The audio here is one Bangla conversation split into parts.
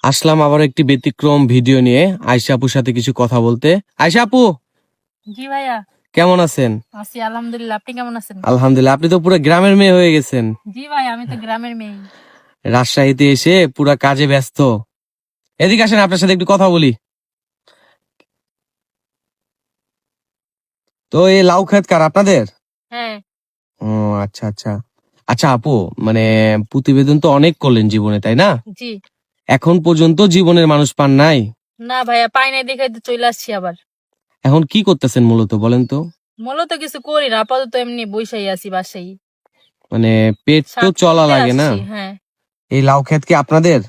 আসলাম আবার একটি ব্যতিক্রম ভিডিও নিয়ে আয়শা আপুর সাথে কিছু কথা বলতে। আয়শা আপু, জি ভাইয়া, কেমন আছেন? আছি আলহামদুলিল্লাহ। আপনি কেমন আছেন? আলহামদুলিল্লাহ। আপনি তো পুরো গ্রামের মেয়ে হয়ে গেছেন। জি ভাই, আমি তো গ্রামের মেয়ে। রাজশাহীতে এসে পুরা কাজে ব্যস্ত। এদিকে আসেন, আপনার সাথে একটু কথা বলি। তো এই লাউ ক্ষেত কার আপনাদের? হ্যাঁ। ও, আচ্ছা আচ্ছা। আচ্ছা আপু, মানে প্রতিবেদন তো অনেক করলেন জীবনে, তাই না? জি। এখন পর্যন্ত জীবনের মানুষ পান নাই? না ভাইয়া, পাই নাই দেখে তো চলে আসছি আবার। এখন কি করতেছেন মূলত বলেন তো? মূলত কিছু করি না, আপাতত এমনি বইসাই আছি বাসায়। মানে পেট তো শাক চলা তুলতে লাগে না? আসছি। হ্যাঁ। এই লাউ ক্ষেত কি আপনাদের?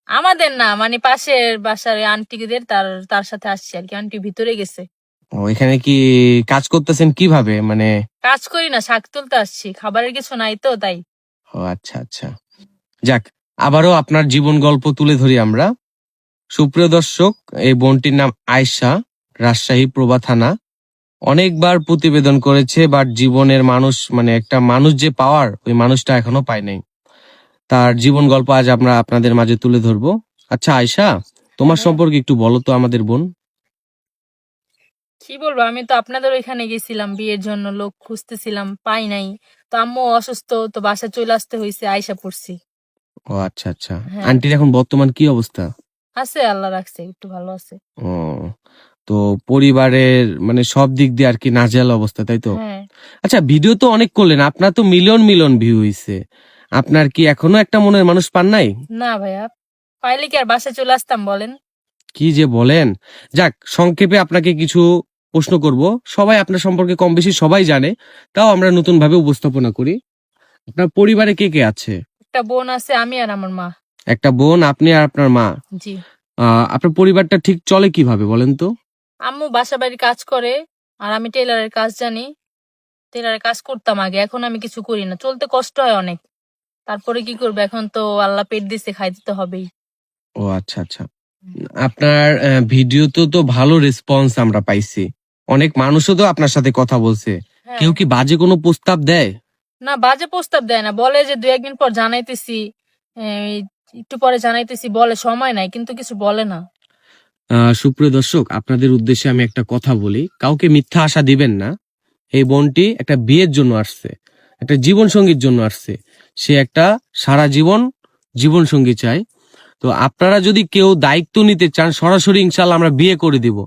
আমাদের না, মানে পাশের বাসার ওই আন্টিদের, তার তার সাথে আসছি আর কি। আন্টি ভিতরে গেছে। ও, এখানে কি কাজ করতেছেন কিভাবে মানে? কাজ করি না, শাক তুলতে আসছি, খাবারের কিছু নাই তো তাই। ও আচ্ছা আচ্ছা। যাক, আবারও আপনার জীবন গল্প তুলে ধরি আমরা। সুপ্রিয় দর্শক, এই বোনটির নাম আয়েশা, রাজশাহী প্রভা থানা। অনেকবার প্রতিবেদন করেছে, বাট জীবনের মানুষ মানে একটা মানুষ যে পাওয়ার, ওই মানুষটা এখনো পায় নাই। তার জীবন গল্প আজ আমরা আপনাদের মাঝে তুলে ধরবো। আচ্ছা আয়েশা, তোমার হ্যাঁ। সম্পর্কে একটু বলো তো আমাদের বোন। কি বলবো, আমি তো আপনাদের ওইখানে গেছিলাম বিয়ের জন্য, লোক খুঁজতেছিলাম, পাই নাই। তো আম্মু অসুস্থ, তো বাসায় চলে আসতে হয়েছে, আইসা পড়ছি। ও আচ্ছা আচ্ছা। হ্যাঁ। আন্টির এখন বর্তমান কি অবস্থা? আছে, আল্লাহ রাখছে, একটু ভালো আছে। ও, তো পরিবারের মানে সব দিক দিয়ে আর কি নাজেহাল অবস্থা, তাই তো? হ্যাঁ। আচ্ছা, ভিডিও তো অনেক করলেন, আপনার তো মিলিয়ন মিলিয়ন ভিউ হইছে। আপনার কি এখনো একটা মনের মানুষ পান নাই? না ভাইয়া, পাইলে কি আর বাসায় চলে আসতাম বলেন? কি যে বলেন! যাক, সংক্ষেপে আপনাকে কিছু প্রশ্ন করব। সবাই আপনার সম্পর্কে কম বেশি সবাই জানে, তাও আমরা নতুন ভাবে উপস্থাপনা করি। আপনার পরিবারে কে কে আছে? একটা বোন আছে, আমি আর আমার মা। একটা বোন, আপনি আর আপনার মা। জি। আপনার পরিবারটা ঠিক চলে কিভাবে বলেন তো? আম্মু বাসা বাড়ির কাজ করে, আর আমি টেলারের কাজ জানি। টেলারের কাজ করতাম আগে, এখন আমি কিছু করি না, চলতে কষ্ট হয় অনেক। তারপরে কি করবো, এখন তো আল্লাহ পেট দিছে, খাইতে তো হবেই। ও আচ্ছা আচ্ছা। আপনার ভিডিও তো ভালো রেসপন্স আমরা পাইছি। অনেক মানুষও তো আপনার সাথে কথা বলছে। হ্যাঁ। কেউ কি বাজে কোনো প্রস্তাব দেয়? না, বাজে প্রস্তাব দেয় না, বলে যে 2-1 দিন পর জানাইতেছি, এই, একটু পরে জানাইতেছি বলে, সময় নাই, কিন্তু কিছু বলে না। সুপ্রিয় দর্শক, আপনাদের উদ্দেশ্যে আমি একটা কথা বলি, কাউকে মিথ্যা আশা দিবেন না। এই বোনটি একটা বিয়ের জন্য আসছে, একটা জীবন সঙ্গীর জন্য আসছে। সে একটা সারা জীবন জীবন সঙ্গী চায়। তো আপনারা যদি কেউ দায়িত্ব নিতে চান, সরাসরি ইনশাল্লাহ আমরা বিয়ে করে দিব,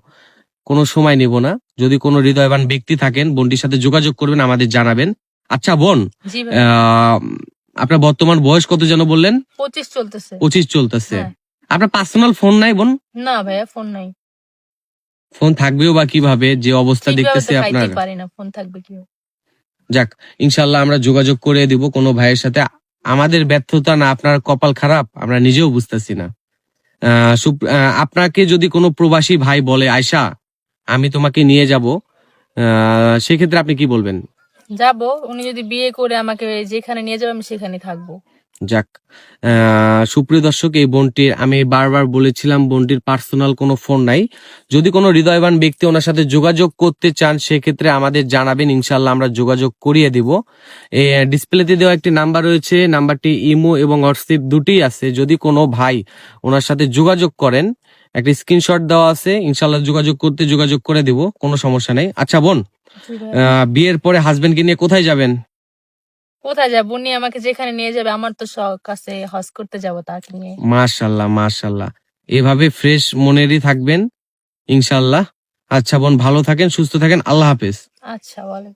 কোনো সময় নেব না। যদি কোনো হৃদয়বান ব্যক্তি থাকেন, বোনটির সাথে যোগাযোগ করবেন, আমাদের জানাবেন। আচ্ছা বোন, জি ভাই। আহ, আপনার বর্তমান বয়স কত যেন বললেন? 25 চলতেছে। 25 চলতেছে। হ্যাঁ। আপনার পার্সোনাল ফোন নাই বোন? না ভাইয়া, ফোন নাই। ফোন থাকবেও বা কিভাবে, যে অবস্থা ঠিকভাবে দেখতেছি তো আপনার। খাইতে পারি না, ফোন থাকবে কি? যাক, ইনশাল্লাহ আমরা যোগাযোগ করে দিব কোনো ভাইয়ের সাথে। আমাদের ব্যর্থতা না আপনার কপাল খারাপ, আমরা নিজেও বুঝতেছি না। আপনাকে যদি কোনো প্রবাসী ভাই বলে, আয়শা আমি তোমাকে নিয়ে যাব, সেক্ষেত্রে আপনি কি বলবেন? যাব, উনি যদি বিয়ে করে আমাকে যেখানে নিয়ে যাবে আমি সেখানে থাকবো। যাক, সুপ্রিয় দর্শক, এই বোনটির আমি বারবার বলেছিলাম, বোনটির পার্সোনাল কোনো ফোন নাই। যদি কোনো হৃদয়বান ব্যক্তি ওনার সাথে যোগাযোগ করতে চান, সেক্ষেত্রে আমাদের জানাবেন, ইনশাল্লাহ আমরা যোগাযোগ করিয়ে দিব। এই ডিসপ্লেতে দেওয়া একটি নাম্বার রয়েছে, নাম্বারটি ইমো এবং হোয়াটসঅ্যাপ দুটিই আছে। যদি কোনো ভাই ওনার সাথে যোগাযোগ করেন, একটা স্ক্রিনশট দেওয়া আছে, ইনশাল্লাহ যোগাযোগ করে দিব, কোনো সমস্যা নেই। আচ্ছা বোন, বিয়ের পরে হাজবেন্ডকে নিয়ে কোথায় যাবেন? কোথায় যাবো, উনি আমাকে যেখানে নিয়ে যাবে, আমার তো শখ আছে হজ করতে যাব তাকে নিয়ে। মাশাল্লাহ মাশাল্লাহ, এভাবে ফ্রেশ মনেরই থাকবেন ইনশাল্লাহ। আচ্ছা বোন, ভালো থাকেন, সুস্থ থাকেন, আল্লাহ হাফেজ। আচ্ছা, বলে।